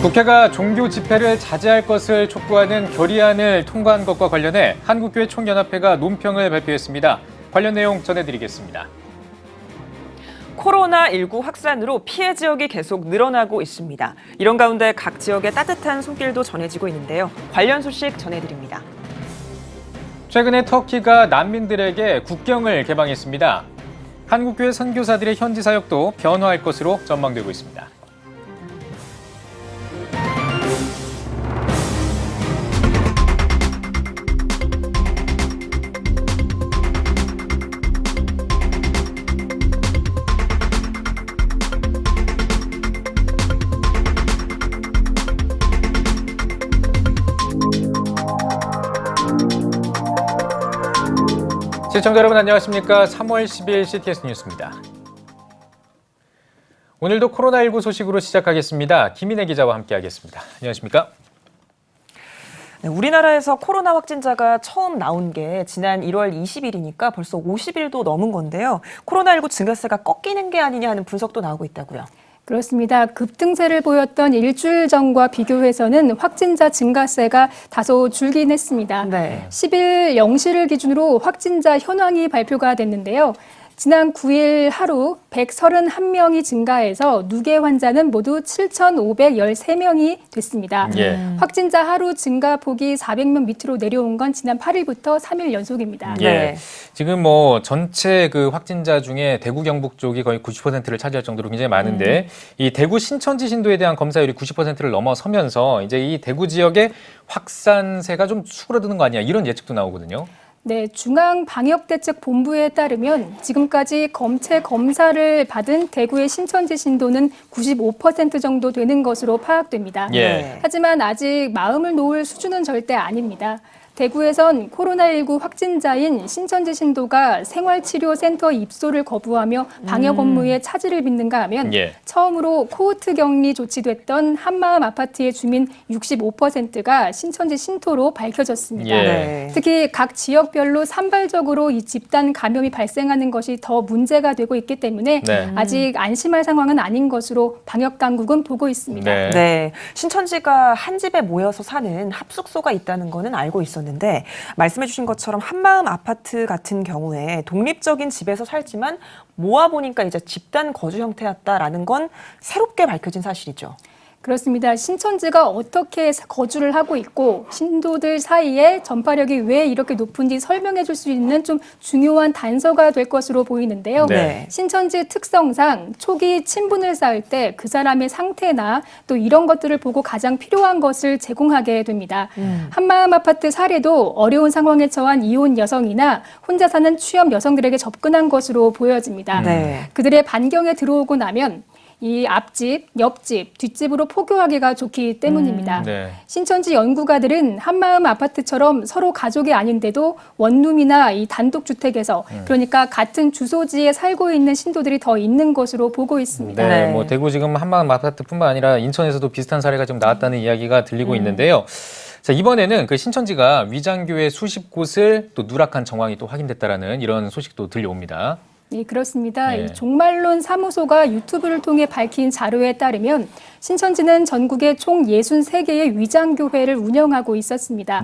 국회가 종교 집회를 자제할 것을 촉구하는 결의안을 통과한 것과 관련해 한국교회 총연합회가 논평을 발표했습니다. 관련 내용 전해드리겠습니다. 코로나19 확산으로 피해 지역이 계속 늘어나고 있습니다. 이런 가운데 각 지역의 따뜻한 손길도 전해지고 있는데요. 관련 소식 전해드립니다. 최근에 터키가 난민들에게 국경을 개방했습니다. 한국교회 선교사들의 현지 사역도 변화할 것으로 전망되고 있습니다. 시청자 여러분 안녕하십니까? 3월 10일 CTS 뉴스입니다. 오늘도 코로나19 소식으로 시작하겠습니다. 김인혜 기자와 함께하겠습니다. 안녕하십니까? 네, 우리나라에서 코로나 확진자가 처음 나온 게 지난 1월 20일이니까 벌써 50일도 넘은 건데요. 코로나19 증가세가 꺾이는 게 아니냐 하는 분석도 나오고 있다고요. 그렇습니다. 급등세를 보였던 일주일 전과 비교해서는 확진자 증가세가 다소 줄긴 했습니다. 네. 10일 0시를 기준으로 확진자 현황이 발표가 됐는데요. 지난 9일 하루 131명이 증가해서 누계 환자는 모두 7,513명이 됐습니다. 확진자 하루 증가폭이 400명 밑으로 내려온 건 지난 8일부터 3일 연속입니다. 예. 지금 전체 그 확진자 중에 대구 경북 쪽이 거의 90%를 차지할 정도로 굉장히 많은데 이 대구 신천지 신도에 대한 검사율이 90%를 넘어서면서 이제 이 대구 지역의 확산세가 좀 수그러드는 거 아니야 이런 예측도 나오거든요. 네, 중앙방역대책본부에 따르면 지금까지 검체 검사를 받은 대구의 신천지 신도는 95% 정도 되는 것으로 파악됩니다. 예. 하지만 아직 마음을 놓을 수준은 절대 아닙니다. 대구에선 코로나19 확진자인 신천지 신도가 생활치료센터 입소를 거부하며 방역 업무에 차질을 빚는가 하면 처음으로 코호트 격리 조치됐던 한마음 아파트의 주민 65%가 신천지 신도로 밝혀졌습니다. 특히 각 지역별로 산발적으로 이 집단 감염이 발생하는 것이 더 문제가 되고 있기 때문에 아직 안심할 상황은 아닌 것으로 방역 당국은 보고 있습니다. 네, 신천지가 한 집에 모여서 사는 합숙소가 있다는 거는 알고 있었는데 말씀해 주신 것처럼 한마음 아파트 같은 경우에 독립적인 집에서 살지만 모아보니까 이제 집단 거주 형태였다라는 건 새롭게 밝혀진 사실이죠. 그렇습니다. 신천지가 어떻게 거주를 하고 있고 신도들 사이에 전파력이 왜 이렇게 높은지 설명해 줄 수 있는 좀 중요한 단서가 될 것으로 보이는데요. 신천지 특성상 초기 친분을 쌓을 때 그 사람의 상태나 또 이런 것들을 보고 가장 필요한 것을 제공하게 됩니다. 한마음 아파트 사례도 어려운 상황에 처한 이혼 여성이나 혼자 사는 취업 여성들에게 접근한 것으로 보여집니다. 그들의 반경에 들어오고 나면 이 앞집, 옆집, 뒷집으로 포교하기가 좋기 때문입니다. 신천지 연구가들은 한마음 아파트처럼 서로 가족이 아닌데도 원룸이나 이 단독주택에서 그러니까 같은 주소지에 살고 있는 신도들이 더 있는 것으로 보고 있습니다. 대구 지금 한마음 아파트뿐만 아니라 인천에서도 비슷한 사례가 좀 나왔다는 이야기가 들리고 있는데요. 자, 이번에는 그 신천지가 위장교회 수십 곳을 또 누락한 정황이 또 확인됐다라는 이런 소식도 들려옵니다. 네, 그렇습니다. 이 종말론 사무소가 유튜브를 통해 밝힌 자료에 따르면 신천지는 전국에 총 63개의 위장교회를 운영하고 있었습니다.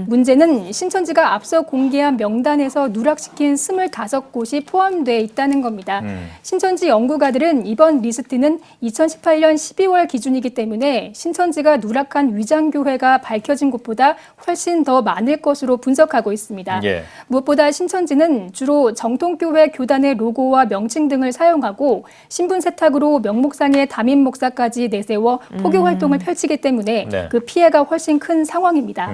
문제는 신천지가 앞서 공개한 명단에서 누락시킨 25곳이 포함되어 있다는 겁니다. 신천지 연구가들은 이번 리스트는 2018년 12월 기준이기 때문에 신천지가 누락한 위장교회가 밝혀진 곳보다 훨씬 더 많을 것으로 분석하고 있습니다. 무엇보다 신천지는 주로 정통교회 교단의 로고와 명칭 등을 사용하고 신분 세탁으로 명목상의 담임 목사까지 내세워 포교 활동을 펼치기 때문에 그 피해가 훨씬 큰 상황입니다.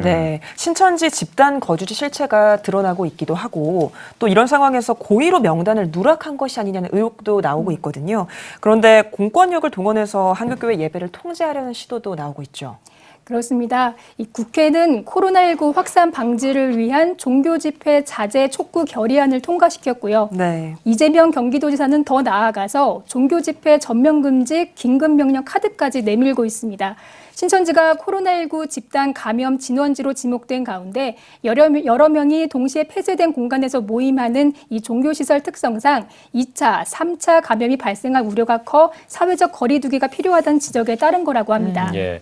신천지 집단 거주지 실체가 드러나고 있기도 하고 또 이런 상황에서 고의로 명단을 누락한 것이 아니냐는 의혹도 나오고 있거든요. 그런데 공권력을 동원해서 한국교회 예배를 통제하려는 시도도 나오고 있죠. 그렇습니다. 이 국회는 코로나19 확산 방지를 위한 종교 집회 자제 촉구 결의안을 통과시켰고요. 네. 이재명 경기도지사는 더 나아가서 종교 집회 전면 금지 긴급명령 카드까지 내밀고 있습니다. 신천지가 코로나19 집단 감염 진원지로 지목된 가운데 여러 명이 동시에 폐쇄된 공간에서 모임하는 이 종교시설 특성상 2차, 3차 감염이 발생할 우려가 커 사회적 거리 두기가 필요하다는 지적에 따른 거라고 합니다. 예.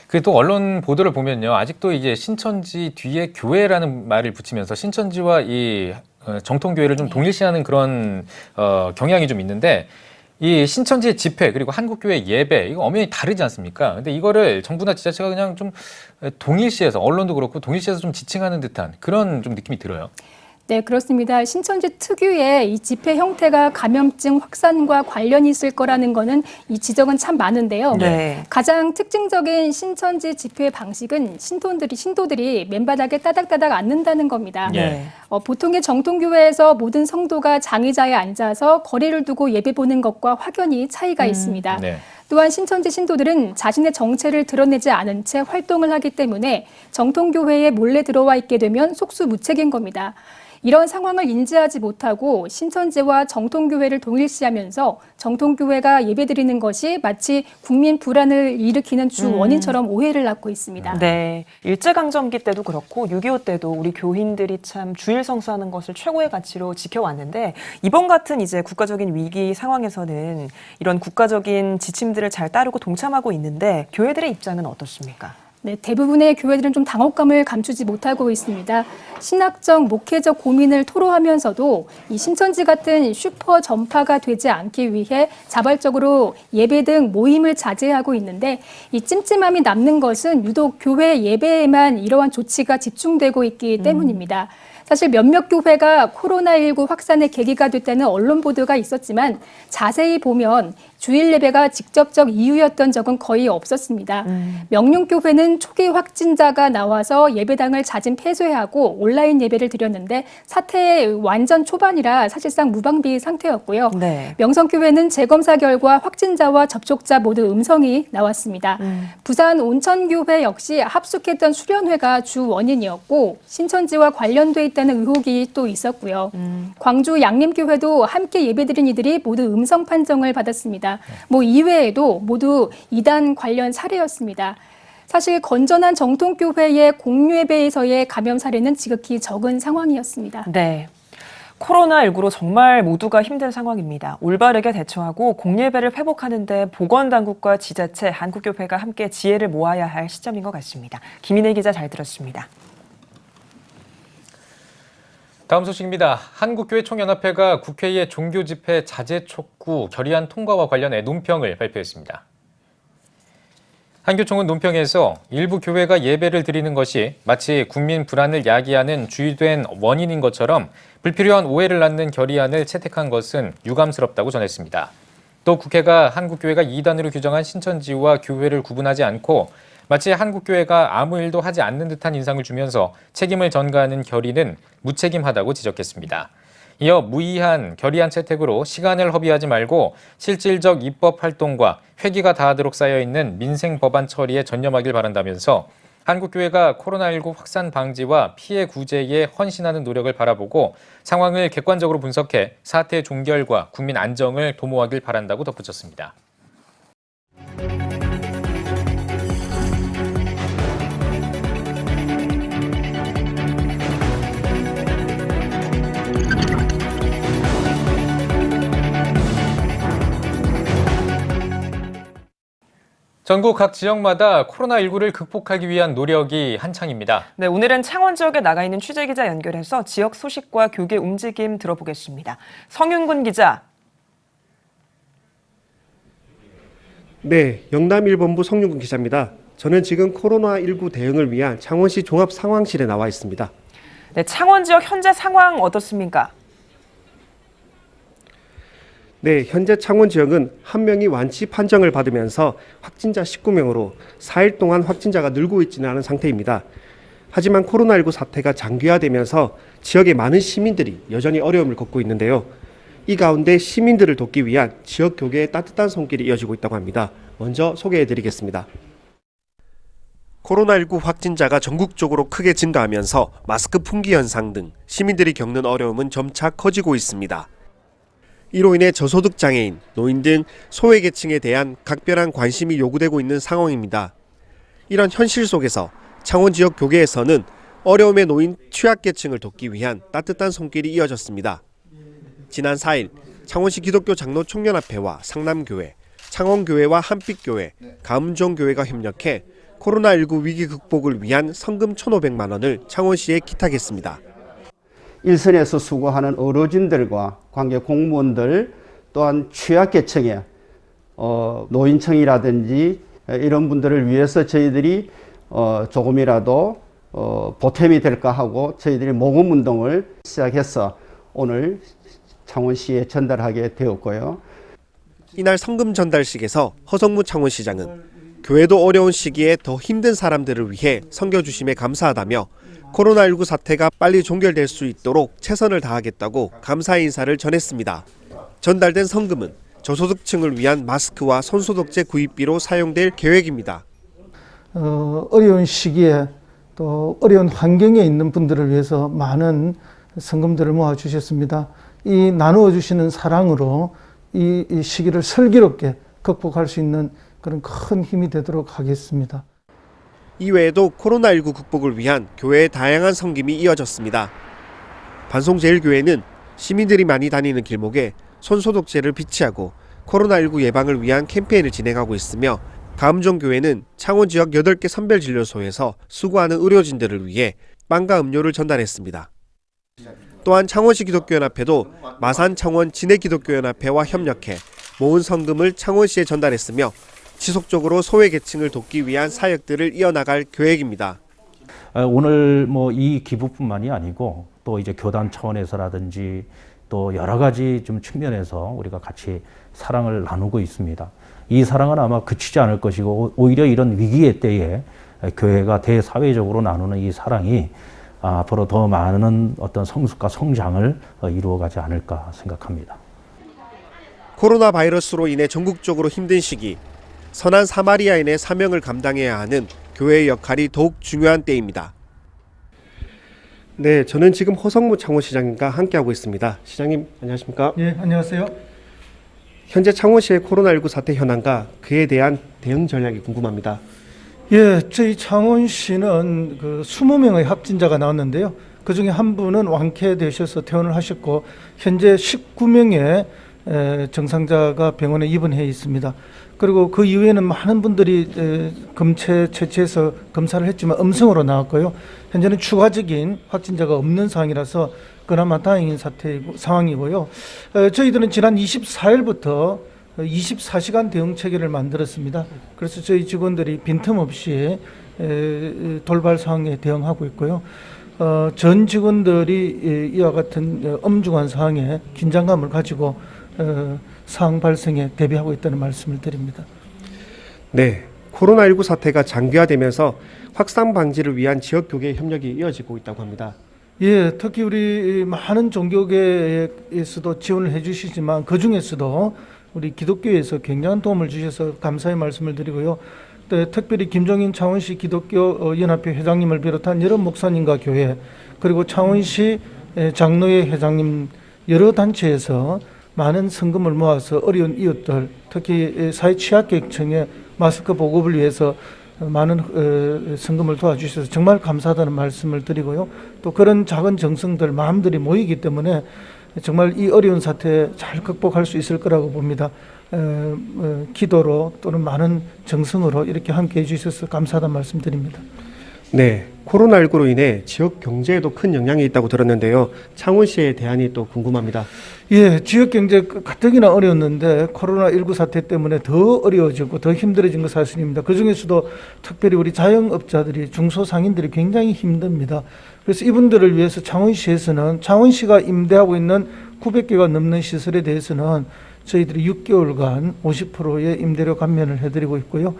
그 또 언론 보도를 보면요. 아직도 이제 신천지 뒤에 교회라는 말을 붙이면서 신천지와 이 정통교회를 좀 동일시하는 그런 경향이 좀 있는데 이 신천지 집회 그리고 한국교회 예배 이거 엄연히 다르지 않습니까? 근데 이거를 정부나 지자체가 그냥 좀 동일시해서 언론도 그렇고 동일시해서 좀 지칭하는 듯한 그런 좀 느낌이 들어요. 네, 그렇습니다. 신천지 특유의 이 집회 형태가 감염증 확산과 관련이 있을 거라는 거는 이 지적은 참 많은데요. 네. 가장 특징적인 신천지 집회 방식은 신도들이 맨바닥에 따닥따닥 앉는다는 겁니다. 네. 보통의 정통교회에서 모든 성도가 장의자에 앉아서 거리를 두고 예배 보는 것과 확연히 차이가 있습니다. 네. 또한 신천지 신도들은 자신의 정체를 드러내지 않은 채 활동을 하기 때문에 정통교회에 몰래 들어와 있게 되면 속수무책인 겁니다. 이런 상황을 인지하지 못하고 신천지와 정통교회를 동일시하면서 정통교회가 예배드리는 것이 마치 국민 불안을 일으키는 주 원인처럼 오해를 낳고 있습니다. 네. 일제강점기 때도 그렇고 6.25 때도 우리 교인들이 참 주일 성수하는 것을 최고의 가치로 지켜왔는데 이번 같은 이제 국가적인 위기 상황에서는 이런 국가적인 지침들을 잘 따르고 동참하고 있는데 교회들의 입장은 어떻습니까? 네, 대부분의 교회들은 좀 당혹감을 감추지 못하고 있습니다. 신학적, 목회적 고민을 토로하면서도 이 신천지 같은 슈퍼 전파가 되지 않기 위해 자발적으로 예배 등 모임을 자제하고 있는데 이 찜찜함이 남는 것은 유독 교회 예배에만 이러한 조치가 집중되고 있기 때문입니다. 사실 몇몇 교회가 코로나19 확산의 계기가 됐다는 언론 보도가 있었지만 자세히 보면 주일 예배가 직접적 이유였던 적은 거의 없었습니다. 명륜교회는 초기 확진자가 나와서 예배당을 자진 폐쇄하고 온라인 예배를 드렸는데 사태의 완전 초반이라 사실상 무방비 상태였고요. 네. 명성교회는 재검사 결과 확진자와 접촉자 모두 음성이 나왔습니다. 부산 온천교회 역시 합숙했던 수련회가 주 원인이었고 신천지와 관련돼 있다는 의혹이 또 있었고요. 광주 양림교회도 함께 예배드린 이들이 모두 음성 판정을 받았습니다. 뭐 이외에도 모두 이단 관련 사례였습니다. 사실 건전한 정통교회의 공유예배에서의 감염 사례는 지극히 적은 상황이었습니다. 네. 코로나19로 정말 모두가 힘든 상황입니다. 올바르게 대처하고 공예배를 회복하는 데 보건당국과 지자체, 한국교회가 함께 지혜를 모아야 할 시점인 것 같습니다. 김인혜 기자 잘 들었습니다. 다음 소식입니다. 한국교회 총연합회가 국회의 종교 집회 자제 촉구 결의안 통과와 관련해 논평을 발표했습니다. 한교총은 논평에서 일부 교회가 예배를 드리는 것이 마치 국민 불안을 야기하는 주된 원인인 것처럼 불필요한 오해를 낳는 결의안을 채택한 것은 유감스럽다고 전했습니다. 또 국회가 한국교회가 이단으로 규정한 신천지와 교회를 구분하지 않고 마치 한국교회가 아무 일도 하지 않는 듯한 인상을 주면서 책임을 전가하는 결의는 무책임하다고 지적했습니다. 이어 무의한 결의안 채택으로 시간을 허비하지 말고 실질적 입법 활동과 회기가 다하도록 쌓여있는 민생 법안 처리에 전념하길 바란다면서 한국교회가 코로나19 확산 방지와 피해 구제에 헌신하는 노력을 바라보고 상황을 객관적으로 분석해 사태 종결과 국민 안정을 도모하길 바란다고 덧붙였습니다. 전국 각 지역마다 코로나19를 극복하기 위한 노력이 한창입니다. 네, 오늘은 창원 지역에 나가 있는 취재기자 연결해서 지역 소식과 교계 움직임 들어보겠습니다. 성윤군 기자. 네, 영남 1본부 성윤군 기자입니다. 저는 지금 코로나19 대응을 위한 창원시 종합상황실에 나와 있습니다. 네, 창원 지역 현재 상황 어떻습니까? 네, 현재 창원 지역은 한 명이 완치 판정을 받으면서 확진자 19명으로 4일 동안 확진자가 늘고 있지는 않은 상태입니다. 하지만 코로나19 사태가 장기화되면서 지역의 많은 시민들이 여전히 어려움을 겪고 있는데요. 이 가운데 시민들을 돕기 위한 지역 교계의 따뜻한 손길이 이어지고 있다고 합니다. 먼저 소개해드리겠습니다. 코로나19 확진자가 전국적으로 크게 증가하면서 마스크 품귀 현상 등 시민들이 겪는 어려움은 점차 커지고 있습니다. 이로 인해 저소득 장애인, 노인 등 소외계층에 대한 각별한 관심이 요구되고 있는 상황입니다. 이런 현실 속에서 창원 지역 교계에서는 어려움에 놓인 취약계층을 돕기 위한 따뜻한 손길이 이어졌습니다. 지난 4일 창원시 기독교 장로 총연합회와 상남교회, 창원교회와 한빛교회, 가음종교회가 협력해 코로나19 위기 극복을 위한 성금 1,500만 원을 창원시에 기탁했습니다. 일선에서 수고하는 어르신들과 관계 공무원들 또한 취약계층의 노인층이라든지 이런 분들을 위해서 저희들이 조금이라도 보탬이 될까 하고 저희들이 모금운동을 시작해서 오늘 창원시에 전달하게 되었고요. 이날 성금 전달식에서 허성무 창원시장은 교회도 어려운 시기에 더 힘든 사람들을 위해 섬겨주심에 감사하다며 코로나19 사태가 빨리 종결될 수 있도록 최선을 다하겠다고 감사의 인사를 전했습니다. 전달된 성금은 저소득층을 위한 마스크와 손소독제 구입비로 사용될 계획입니다. 어려운 시기에 또 어려운 환경에 있는 분들을 위해서 많은 성금들을 모아주셨습니다. 이 나누어 주시는 사랑으로 이 시기를 슬기롭게 극복할 수 있는 그런 큰 힘이 되도록 하겠습니다. 이외에도 코로나19 극복을 위한 교회의 다양한 섬김이 이어졌습니다. 반송제일교회는 시민들이 많이 다니는 길목에 손소독제를 비치하고 코로나19 예방을 위한 캠페인을 진행하고 있으며 가음종교회는 창원 지역 8개 선별진료소에서 수고하는 의료진들을 위해 빵과 음료를 전달했습니다. 또한 창원시 기독교연합회도 마산 창원 진해기독교연합회와 협력해 모은 성금을 창원시에 전달했으며 지속적으로 소외계층을 돕기 위한 사역들을 이어나갈 계획입니다. 오늘 이 기부뿐만이 아니고 또 이제 교단 차원에서라든지 또 여러 가지 좀 측면에서 우리가 같이 사랑을 나누고 있습니다. 이 사랑은 아마 그치지 않을 것이고 오히려 이런 위기의 때에 교회가 대사회적으로 나누는 이 사랑이 앞으로 더 많은 어떤 성숙과 성장을 이루어가지 않을까 생각합니다. 코로나 바이러스로 인해 전국적으로 힘든 시기, 선한 사마리아인의 사명을 감당해야 하는 교회의 역할이 더욱 중요한 때입니다. 네, 저는 지금 허성무 창원시장님과 함께하고 있습니다. 시장님, 안녕하십니까? 예, 안녕하세요. 현재 창원시의 코로나19 사태 현황과 그에 대한 대응 전략이 궁금합니다. 예, 저희 창원시는 20명의 확진자가 나왔는데요. 그 중에 한 분은 완쾌되셔서 퇴원을 하셨고 현재 19명의 정상자가 병원에 입원해 있습니다. 그리고 그 이후에는 많은 분들이 검체 채취해서 검사를 했지만 음성으로 나왔고요. 현재는 추가적인 확진자가 없는 상황이라서 그나마 다행인 상황이고요. 저희들은 지난 24일부터 24시간 대응 체계를 만들었습니다. 그래서 저희 직원들이 빈틈없이 돌발 상황에 대응하고 있고요. 전 직원들이 이와 같은 엄중한 상황에 긴장감을 가지고 상황 발생에 대비하고 있다는 말씀을 드립니다. 네, 코로나19 사태가 장기화되면서 확산 방지를 위한 지역 교계 협력이 이어지고 있다고 합니다. 예, 특히 우리 많은 종교계에서도 지원을 해주시지만 그 중에서도 우리 기독교에서 굉장한 도움을 주셔서 감사의 말씀을 드리고요. 또 특별히 김종인 창원시 기독교 연합회 회장님을 비롯한 여러 목사님과 교회 그리고 창원시 장로회 회장님 여러 단체에서 많은 성금을 모아서 어려운 이웃들 특히 사회 취약계층의 마스크 보급을 위해서 많은 성금을 도와주셔서 정말 감사하다는 말씀을 드리고요. 또 그런 작은 정성들 마음들이 모이기 때문에 정말 이 어려운 사태 잘 극복할 수 있을 거라고 봅니다. 기도로 또는 많은 정성으로 이렇게 함께해 주셔서 감사하다는 말씀드립니다. 네, 코로나19로 인해 지역 경제에도 큰 영향이 있다고 들었는데요. 창원시의 대안이 또 궁금합니다. 예, 지역 경제 가뜩이나 어려웠는데 코로나19 사태 때문에 더 어려워지고 더 힘들어진 것 사실입니다. 그 중에서도 특별히 우리 자영업자들이 중소상인들이 굉장히 힘듭니다. 그래서 이분들을 위해서 창원시에서는 창원시가 임대하고 있는 900개가 넘는 시설에 대해서는 저희들이 6개월간 50%의 임대료 감면을 해드리고 있고요.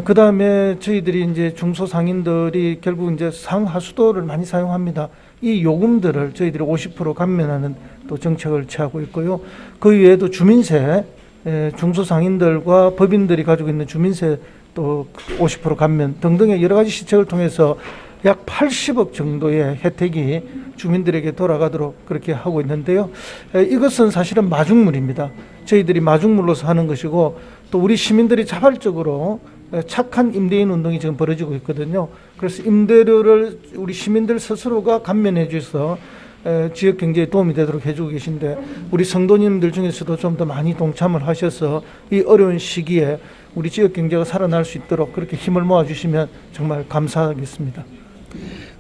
그 다음에 저희들이 이제 중소상인들이 결국 이제 상하수도를 많이 사용합니다. 이 요금들을 저희들이 50% 감면하는 또 정책을 취하고 있고요. 그 외에도 주민세, 중소상인들과 법인들이 가지고 있는 주민세 또 50% 감면 등등의 여러 가지 시책을 통해서 약 80억 정도의 혜택이 주민들에게 돌아가도록 그렇게 하고 있는데요. 이것은 사실은 마중물입니다. 저희들이 마중물로서 하는 것이고 또 우리 시민들이 자발적으로 착한 임대인 운동이 지금 벌어지고 있거든요. 그래서 임대료를 우리 시민들 스스로가 감면해 주셔서 지역 경제에 도움이 되도록 해주고 계신데 우리 성도님들 중에서도 좀 더 많이 동참을 하셔서 이 어려운 시기에 우리 지역 경제가 살아날 수 있도록 그렇게 힘을 모아주시면 정말 감사하겠습니다.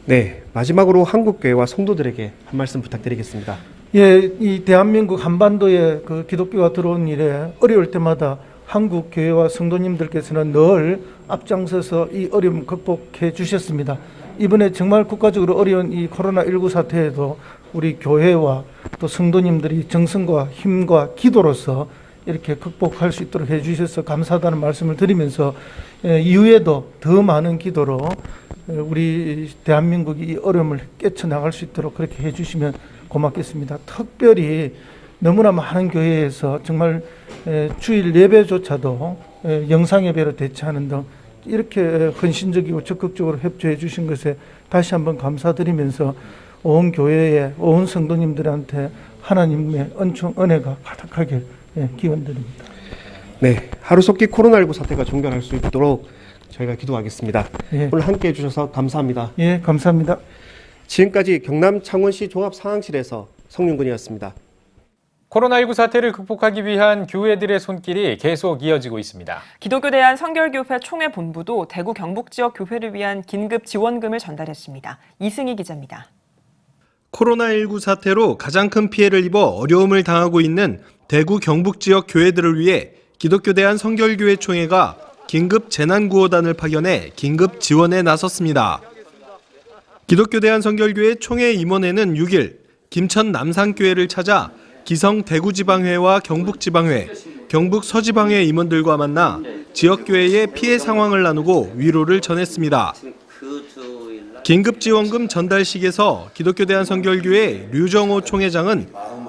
네, 마지막으로 한국교회와 성도들에게 한 말씀 부탁드리겠습니다. 예, 이 대한민국 한반도에 그 기독교가 들어온 이래 어려울 때마다 한국 교회와 성도님들께서는 늘 앞장서서 이 어려움 극복해 주셨습니다. 이번에 정말 국가적으로 어려운 이 코로나19 사태에도 우리 교회와 또 성도님들이 정성과 힘과 기도로서 이렇게 극복할 수 있도록 해주셔서 감사하다는 말씀을 드리면서 이후에도 더 많은 기도로 우리 대한민국이 이 어려움을 깨쳐나갈 수 있도록 그렇게 해주시면 고맙겠습니다. 특별히 너무나 많은 교회에서 정말 주일 예배조차도 영상 예배로 대체하는 등 이렇게 헌신적이고 적극적으로 협조해 주신 것에 다시 한번 감사드리면서 온 교회에 온 성도님들한테 하나님의 은총 은혜가 가득하길 기원드립니다. 네, 하루속히 코로나19 사태가 종결할 수 있도록 저희가 기도하겠습니다. 예. 오늘 함께해 주셔서 감사합니다. 예, 감사합니다. 지금까지 경남 창원시 종합상황실에서 성윤근이었습니다. 코로나19 사태를 극복하기 위한 교회들의 손길이 계속 이어지고 있습니다. 기독교대한 성결교회 총회 본부도 대구 경북 지역 교회를 위한 긴급 지원금을 전달했습니다. 이승희 기자입니다. 코로나19 사태로 가장 큰 피해를 입어 어려움을 당하고 있는 대구 경북 지역 교회들을 위해 기독교대한 성결교회 총회가 긴급 재난구호단을 파견해 긴급 지원에 나섰습니다. 기독교대한 성결교회 총회 임원회는 6일 김천 남산교회를 찾아 기성 대구지방회와 경북지방회, 경북 서지방회 임원들과 만나 지역교회의 피해 상황을 나누고 위로를 전했습니다. 긴급지원금 전달식에서 기독교대한 성결교회 류정호 총회장은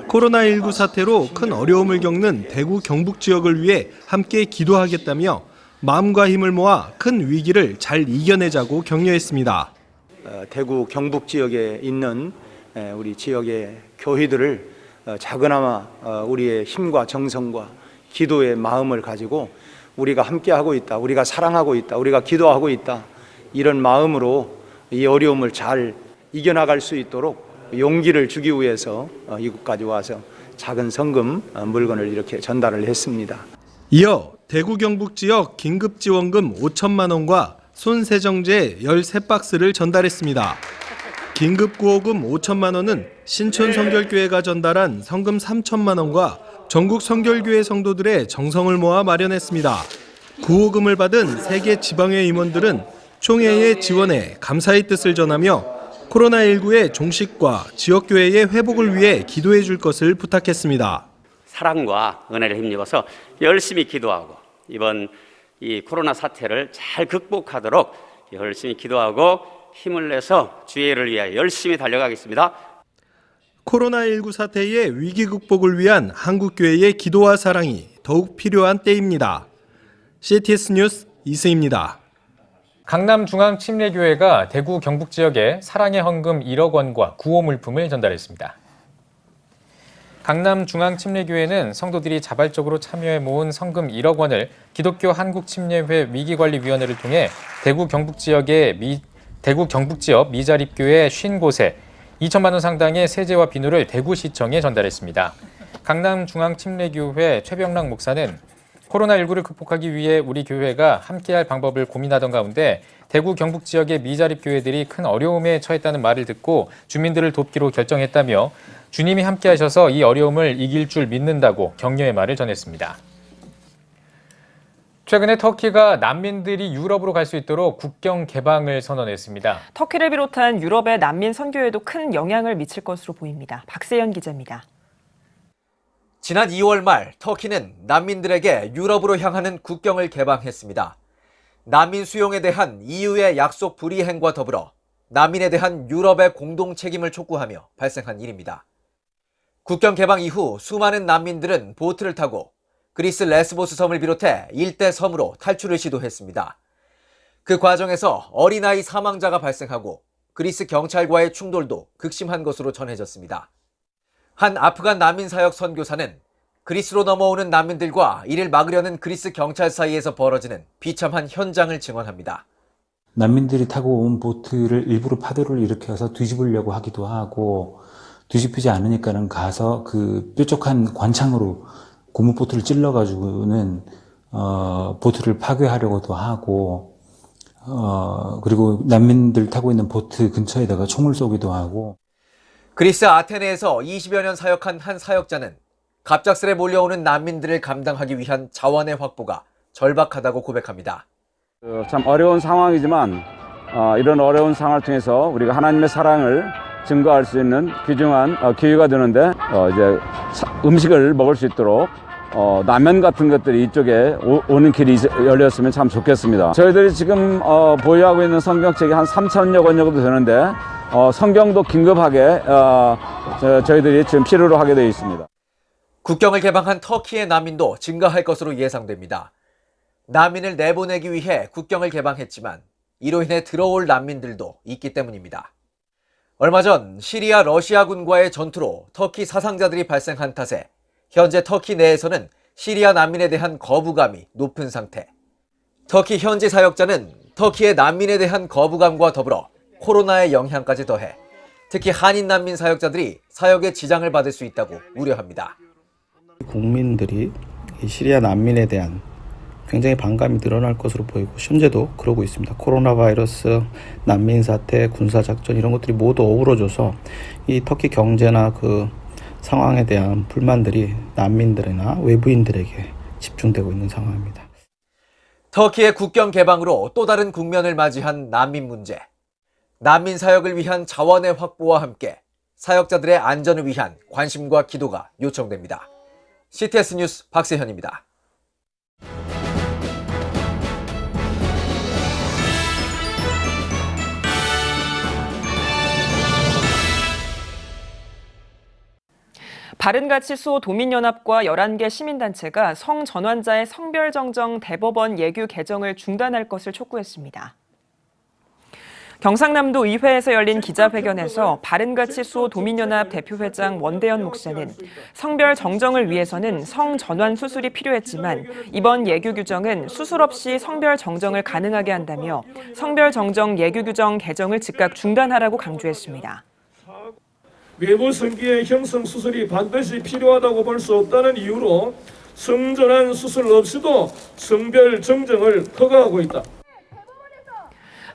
코로나19 사태로 큰 어려움을 겪는 대구 경북 지역을 위해 함께 기도하겠다며 마음과 힘을 모아 큰 위기를 잘 이겨내자고 격려했습니다. 대구 경북 지역에 있는 우리 지역의 교회들을 작은아마 우리의 힘과 정성과 기도의 마음을 가지고 우리가 함께하고 있다, 우리가 사랑하고 있다, 우리가 기도하고 있다, 이런 마음으로 이 어려움을 잘 이겨나갈 수 있도록 용기를 주기 위해서 이곳까지 와서 작은 성금 물건을 이렇게 전달을 했습니다. 이어 대구 경북 지역 긴급지원금 5천만 원과 손세정제 13박스를 전달했습니다. 긴급구호금 5천만 원은 신촌 성결교회가 전달한 성금 3천만 원과 전국 성결교회 성도들의 정성을 모아 마련했습니다. 구호금을 받은 3개 지방회 임원들은 총회의 지원에 감사의 뜻을 전하며 코로나19의 종식과 지역교회의 회복을 위해 기도해 줄 것을 부탁했습니다. 사랑과 은혜를 힘입어서 열심히 기도하고 이번 이 코로나 사태를 잘 극복하도록 열심히 기도하고 힘을 내서 주의를 위하여 열심히 달려가겠습니다. 코로나19 사태의 위기 극복을 위한 한국교회의 기도와 사랑이 더욱 필요한 때입니다. CTS 뉴스 이승입니다. 강남중앙침례교회가 대구 경북 지역에 사랑의 헌금 1억 원과 구호 물품을 전달했습니다. 강남중앙침례교회는 성도들이 자발적으로 참여해 모은 성금 1억 원을 기독교 한국침례회 위기관리위원회를 통해 대구 경북 지역 미자립교회 50곳에 2천만 원 상당의 세제와 비누를 대구시청에 전달했습니다. 강남중앙침례교회 최병락 목사는 코로나19를 극복하기 위해 우리 교회가 함께할 방법을 고민하던 가운데 대구 경북 지역의 미자립교회들이 큰 어려움에 처했다는 말을 듣고 주민들을 돕기로 결정했다며 주님이 함께하셔서 이 어려움을 이길 줄 믿는다고 격려의 말을 전했습니다. 최근에 터키가 난민들이 유럽으로 갈 수 있도록 국경 개방을 선언했습니다. 터키를 비롯한 유럽의 난민 선교에도 큰 영향을 미칠 것으로 보입니다. 박세연 기자입니다. 지난 2월 말 터키는 난민들에게 유럽으로 향하는 국경을 개방했습니다. 난민 수용에 대한 EU의 약속 불이행과 더불어 난민에 대한 유럽의 공동 책임을 촉구하며 발생한 일입니다. 국경 개방 이후 수많은 난민들은 보트를 타고 그리스 레스보스 섬을 비롯해 일대 섬으로 탈출을 시도했습니다. 그 과정에서 어린아이 사망자가 발생하고 그리스 경찰과의 충돌도 극심한 것으로 전해졌습니다. 한 아프간 난민 사역 선교사는 그리스로 넘어오는 난민들과 이를 막으려는 그리스 경찰 사이에서 벌어지는 비참한 현장을 증언합니다. 난민들이 타고 온 보트를 일부러 파도를 일으켜서 뒤집으려고 하기도 하고, 뒤집히지 않으니까는 가서 그 뾰족한 관창으로 고무보트를 찔러가지고는 보트를 파괴하려고도 하고, 그리고 난민들 타고 있는 보트 근처에다가 총을 쏘기도 하고. 그리스 아테네에서 20여 년 사역한 한 사역자는 갑작스레 몰려오는 난민들을 감당하기 위한 자원의 확보가 절박하다고 고백합니다. 참 어려운 상황이지만 이런 어려운 상황을 통해서 우리가 하나님의 사랑을 증거할 수 있는 귀중한 기회가 되는데 이제 음식을 먹을 수 있도록 라면 같은 것들이 이쪽에 오는 길이 열렸으면 참 좋겠습니다. 저희들이 지금 보유하고 있는 성경책이 한 3,000여 권 정도 되는데 성경도 긴급하게 저희들이 지금 필요로 하게 되어 있습니다. 국경을 개방한 터키의 난민도 증가할 것으로 예상됩니다. 난민을 내보내기 위해 국경을 개방했지만 이로 인해 들어올 난민들도 있기 때문입니다. 얼마 전 시리아 러시아군과의 전투로 터키 사상자들이 발생한 탓에 현재 터키 내에서는 시리아 난민에 대한 거부감이 높은 상태. 터키 현지 사역자는 터키의 난민에 대한 거부감과 더불어 코로나의 영향까지 더해 특히 한인 난민 사역자들이 사역에 지장을 받을 수 있다고 우려합니다. 국민들이 이 시리아 난민에 대한 굉장히 반감이 늘어날 것으로 보이고 현재도 그러고 있습니다. 코로나 바이러스, 난민 사태, 군사 작전 이런 것들이 모두 어우러져서 이 터키 경제나 그 상황에 대한 불만들이 난민들이나 외부인들에게 집중되고 있는 상황입니다. 터키의 국경 개방으로 또 다른 국면을 맞이한 난민 문제. 난민 사역을 위한 자원의 확보와 함께 사역자들의 안전을 위한 관심과 기도가 요청됩니다. CTS 뉴스 박세현입니다. 바른가치 수호 도민연합과 11개 시민단체가 성전환자의 성별정정 대법원 예규 개정을 중단할 것을 촉구했습니다. 경상남도 의회에서 열린 기자회견에서 바른가치 수호 도민연합 대표회장 원대현 목사는 성별 정정을 위해서는 성전환 수술이 필요했지만 이번 예규 규정은 수술 없이 성별 정정을 가능하게 한다며 성별 정정 예규 규정 개정을 즉각 중단하라고 강조했습니다. 외부 성기의 형성 수술이 반드시 필요하다고 볼 수 없다는 이유로 성전환 수술 없이도 성별 정정을 허가하고 있다.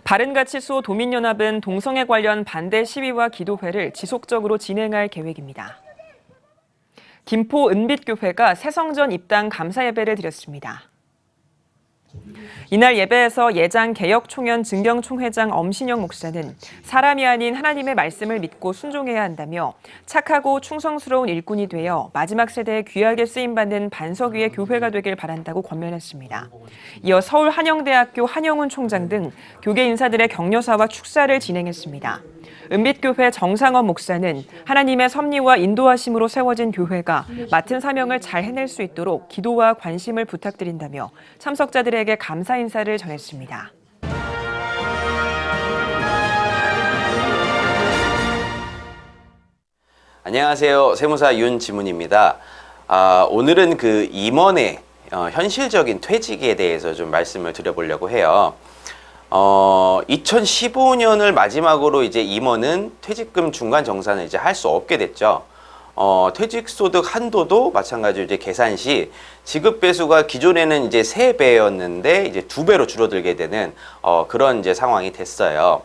바른가치 수호 도민연합은 동성애 관련 반대 시위와 기도회를 지속적으로 진행할 계획입니다. 김포 은빛교회가 새성전 입당 감사 예배를 드렸습니다. 이날 예배에서 예장 개혁총연 증경총회장 엄신영 목사는 사람이 아닌 하나님의 말씀을 믿고 순종해야 한다며 착하고 충성스러운 일꾼이 되어 마지막 세대에 귀하게 쓰임받는 반석 위의 교회가 되길 바란다고 권면했습니다. 이어 서울 한영대학교 한영훈 총장 등 교계 인사들의 격려사와 축사를 진행했습니다. 은빛교회 정상원 목사는 하나님의 섭리와 인도하심으로 세워진 교회가 맡은 사명을 잘 해낼 수 있도록 기도와 관심을 부탁드린다며 참석자들에게 감사 인사를 전했습니다. 안녕하세요. 세무사 윤지문입니다. 오늘은 그 임원의 현실적인 퇴직에 대해서 좀 말씀을 드려보려고 해요. 2015년을 마지막으로 이제 임원은 퇴직금 중간 정산을 이제 할 수 없게 됐죠. 퇴직소득 한도도 마찬가지로 이제 계산 시 지급 배수가 기존에는 이제 3배였는데 이제 2배로 줄어들게 되는 그런 이제 상황이 됐어요.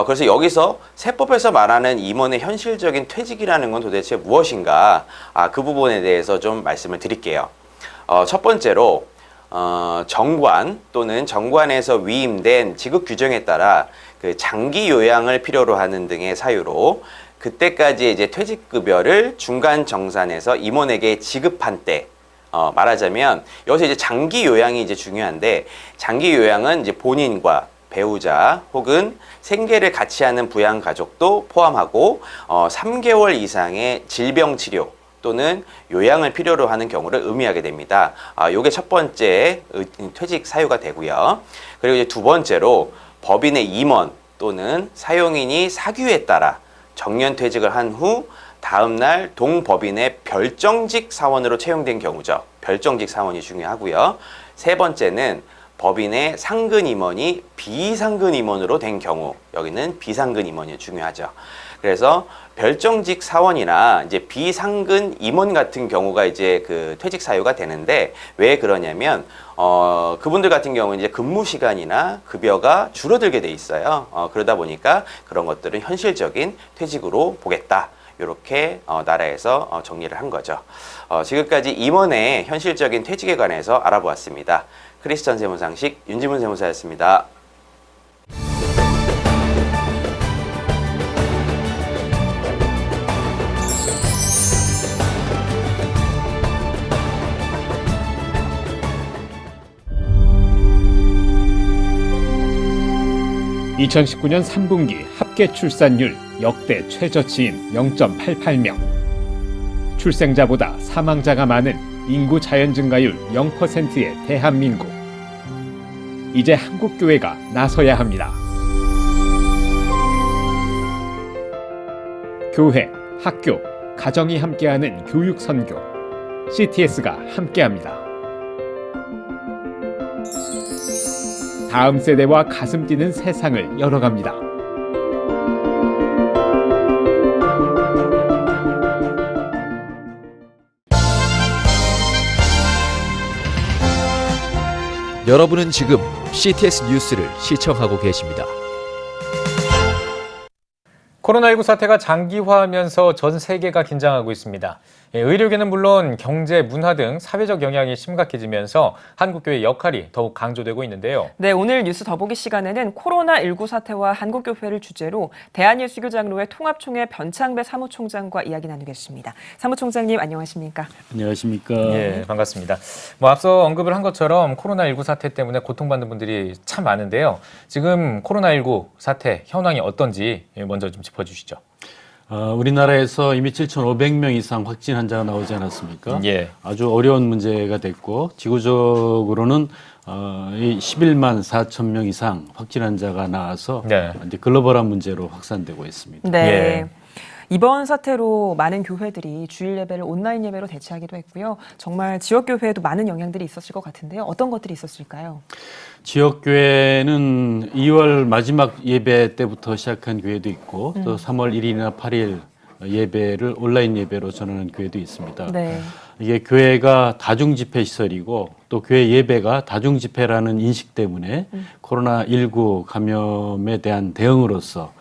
그래서 여기서 세법에서 말하는 임원의 현실적인 퇴직이라는 건 도대체 무엇인가? 그 부분에 대해서 좀 말씀을 드릴게요. 첫 번째로 정관 또는 정관에서 위임된 지급 규정에 따라 그 장기 요양을 필요로 하는 등의 사유로 그때까지 이제 퇴직급여를 중간 정산해서 임원에게 지급한 때, 말하자면 여기서 이제 장기 요양이 이제 중요한데, 장기 요양은 이제 본인과 배우자 혹은 생계를 같이 하는 부양 가족도 포함하고 3개월 이상의 질병 치료 또는 요양을 필요로 하는 경우를 의미하게 됩니다. 요게 첫 번째 퇴직 사유가 되고요. 그리고 이제 두 번째로 법인의 임원 또는 사용인이 사규에 따라 정년퇴직을 한 후 다음 날 동법인의 별정직 사원으로 채용된 경우죠. 별정직 사원이 중요하고요. 세 번째는 법인의 상근 임원이 비상근 임원으로 된 경우, 여기는 비상근 임원이 중요하죠. 그래서 별정직 사원이나 이제 비상근 임원 같은 경우가 이제 그 퇴직 사유가 되는데 왜 그러냐면 그분들 같은 경우는 이제 근무 시간이나 급여가 줄어들게 돼 있어요. 그러다 보니까 그런 것들은 현실적인 퇴직으로 보겠다. 이렇게 나라에서 정리를 한 거죠. 지금까지 임원의 현실적인 퇴직에 관해서 알아보았습니다. 크리스천 세무상식 윤지문 세무사였습니다. (2019년 3분기) 합계 출산율 역대 최저치인 0.88명. 출생자보다 사망자가 많은 인구 자연 증가율 0%의 대한민국. 이제 한국교회가 나서야 합니다. 교회, 학교, 가정이 함께하는 교육 선교. CTS가 함께합니다. 다음 세대와 가슴 뛰는 세상을 열어갑니다. 여러분은 지금 CTS 뉴스를 시청하고 계십니다. 코로나19 사태가 장기화하면서 전 세계가 긴장하고 있습니다. 의료계는 물론 경제, 문화 등 사회적 영향이 심각해지면서 한국교회의 역할이 더욱 강조되고 있는데요. 네, 오늘 뉴스 더보기 시간에는 코로나19 사태와 한국교회를 주제로 대한예수교장로회 통합총회 변창배 사무총장과 이야기 나누겠습니다. 사무총장님 안녕하십니까? 안녕하십니까? 예, 반갑습니다. 앞서 언급을 한 것처럼 코로나19 사태 때문에 고통받는 분들이 참 많은데요. 지금 코로나19 사태 현황이 어떤지 먼저 좀 짚어주시죠. 우리나라에서 이미 7,500명 이상 확진 환자가 나오지 않았습니까? 예. 아주 어려운 문제가 됐고 지구적으로는 11만 4천 명 이상 확진 환자가 나와서 이제 글로벌한 문제로 확산되고 있습니다. 네. 예. 이번 사태로 많은 교회들이 주일 예배를 온라인 예배로 대체하기도 했고요. 정말 지역교회에도 많은 영향들이 있었을 것 같은데요. 어떤 것들이 있었을까요? 지역교회는 2월 마지막 예배 때부터 시작한 교회도 있고 또 3월 1일이나 8일 예배를 온라인 예배로 전하는 교회도 있습니다. 네. 이게 교회가 다중집회 시설이고 또 교회 예배가 다중집회라는 인식 때문에 코로나19 감염에 대한 대응으로서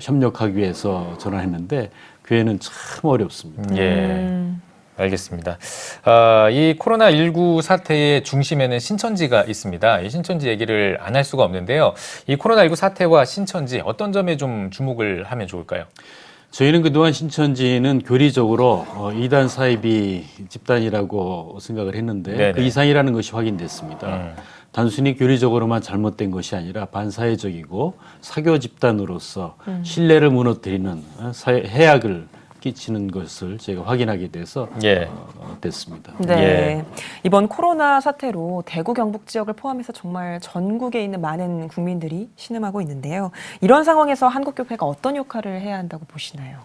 협력하기 위해서 전화했는데 교회는 참 어렵습니다. 예, 알겠습니다. 이 코로나19 사태의 중심에는 신천지가 있습니다. 이 신천지 얘기를 안 할 수가 없는데요. 이 코로나19 사태와 신천지 어떤 점에 좀 주목을 하면 좋을까요? 저희는 그동안 신천지는 교리적으로 이단 사이비 집단이라고 생각을 했는데 네네. 그 이상이라는 것이 확인됐습니다. 단순히 교리적으로만 잘못된 것이 아니라 반사회적이고 사교 집단으로서 신뢰를 무너뜨리는 해악을 끼치는 것을 제가 확인하게 돼서 됐습니다. 네. 예. 이번 코로나 사태로 대구 경북 지역을 포함해서 정말 전국에 있는 많은 국민들이 신음하고 있는데요. 이런 상황에서 한국교회가 어떤 역할을 해야 한다고 보시나요?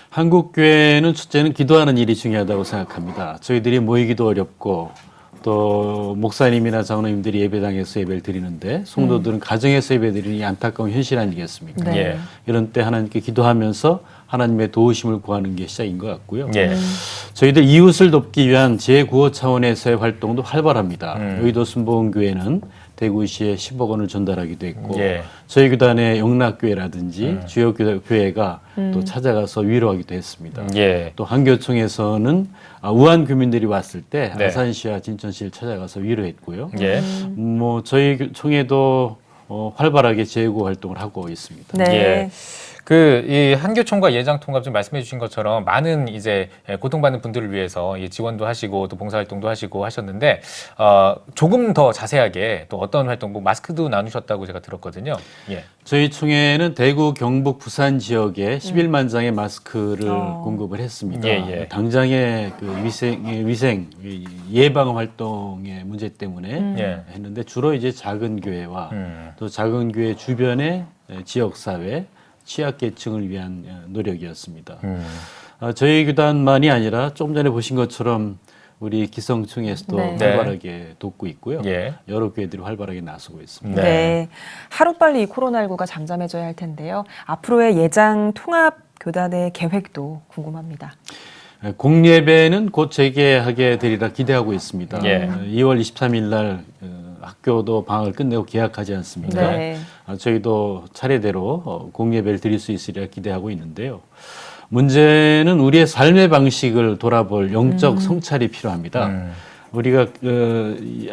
한국교회는 첫째는 기도하는 일이 중요하다고 생각합니다. 저희들이 모이기도 어렵고 또 목사님이나 장로님들이 예배당에서 예배를 드리는데 성도들은 가정에서 예배 드리는 안타까운 현실 아니겠습니까? 네. 이런 때 하나님께 기도하면서 하나님의 도우심을 구하는 게 시작인 것 같고요. 예. 저희들 이웃을 돕기 위한 재구호 차원에서의 활동도 활발합니다. 여의도 순복음교회는 대구시에 10억 원을 전달하기도 했고 저희 교단의 영락교회라든지 주요 교회가 또 찾아가서 위로하기도 했습니다. 또 한교총에서는 우한 교민들이 왔을 때 아산시와 진천시를 찾아가서 위로했고요. 저희 총회도 활발하게 재구호 활동을 하고 있습니다. 네. 이 한교총과 예장통합 좀 말씀해 주신 것처럼 많은 이제 고통받는 분들을 위해서 지원도 하시고 또 봉사활동도 하시고 하셨는데 조금 더 자세하게 또 어떤 활동, 뭐 마스크도 나누셨다고 제가 들었거든요. 예. 저희 총회는 대구, 경북, 부산 지역에 11만 장의 마스크를 공급을 했습니다. 예. 당장의 그 위생 예방 활동의 문제 때문에 했는데 주로 이제 작은 교회와 또 작은 교회 주변의 지역 사회, 취약계층을 위한 노력이었습니다. 저희 교단만이 아니라 조금 전에 보신 것처럼 우리 기성층에서도 활발하게 돕고 있고요. 여러 교회들이 활발하게 나서고 있습니다. 네. 하루빨리 이 코로나19가 잠잠해져야 할 텐데요. 앞으로의 예장 통합 교단의 계획도 궁금합니다. 공예배는 곧 재개하게 되리라 기대하고 있습니다. 2월 23일 날 학교도 방학을 끝내고 개학하지 않습니까? 저희도 차례대로 공예배를 드릴 수 있으리라 기대하고 있는데요. 문제는 우리의 삶의 방식을 돌아볼 영적 성찰이 필요합니다. 우리가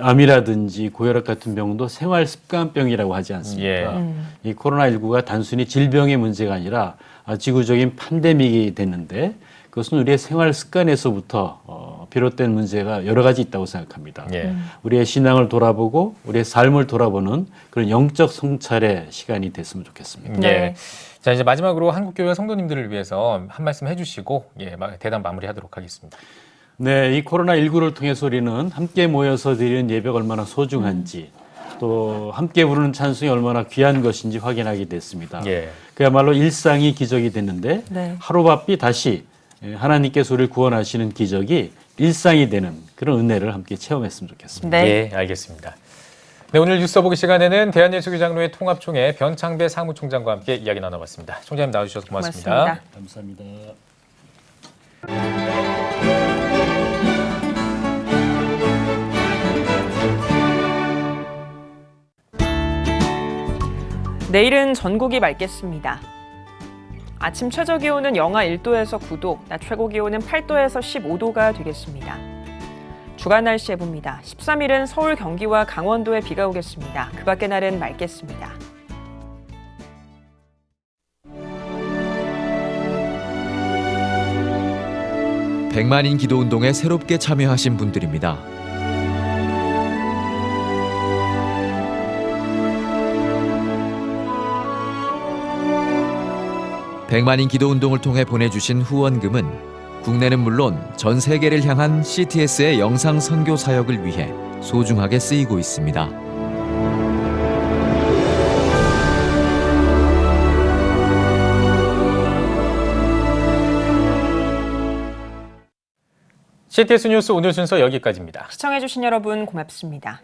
암이라든지 고혈압 같은 병도 생활 습관병이라고 하지 않습니까? 이 코로나19가 단순히 질병의 문제가 아니라 지구적인 팬데믹이 됐는데 그것은 우리의 생활 습관에서부터 비롯된 문제가 여러 가지 있다고 생각합니다. 우리의 신앙을 돌아보고 우리의 삶을 돌아보는 그런 영적 성찰의 시간이 됐으면 좋겠습니다. 자, 이제 마지막으로 한국교회 성도님들을 위해서 한 말씀 해주시고 대담 마무리하도록 하겠습니다. 네, 이 코로나19를 통해서 우리는 함께 모여서 드리는 예배가 얼마나 소중한지 또 함께 부르는 찬송이 얼마나 귀한 것인지 확인하게 됐습니다. 그야말로 일상이 기적이 됐는데 하루바삐 다시 하나님께서 우리를 구원하시는 기적이 일상이 되는 그런 은혜를 함께 체험했으면 좋겠습니다. 네, 알겠습니다. 네, 오늘 뉴스 보기 시간에는 대한예수교장로회 통합총회 변창배 사무총장과 함께 이야기 나눠봤습니다. 총장님 나와주셔서 고맙습니다. 감사합니다. 내일은 전국이 맑겠습니다. 아침 최저기온은 영하 1도에서 9도, 낮 최고기온은 8도에서 15도가 되겠습니다. 주간 날씨 해봅니다. 13일은 서울, 경기와 강원도에 비가 오겠습니다. 그 밖의 날은 맑겠습니다. 백만인 기도운동에 새롭게 참여하신 분들입니다. 백만인 기도운동을 통해 보내주신 후원금은 국내는 물론 전 세계를 향한 CTS의 영상 선교 사역을 위해 소중하게 쓰이고 있습니다. CTS 뉴스 오늘 순서 여기까지입니다. 시청해주신 여러분 고맙습니다.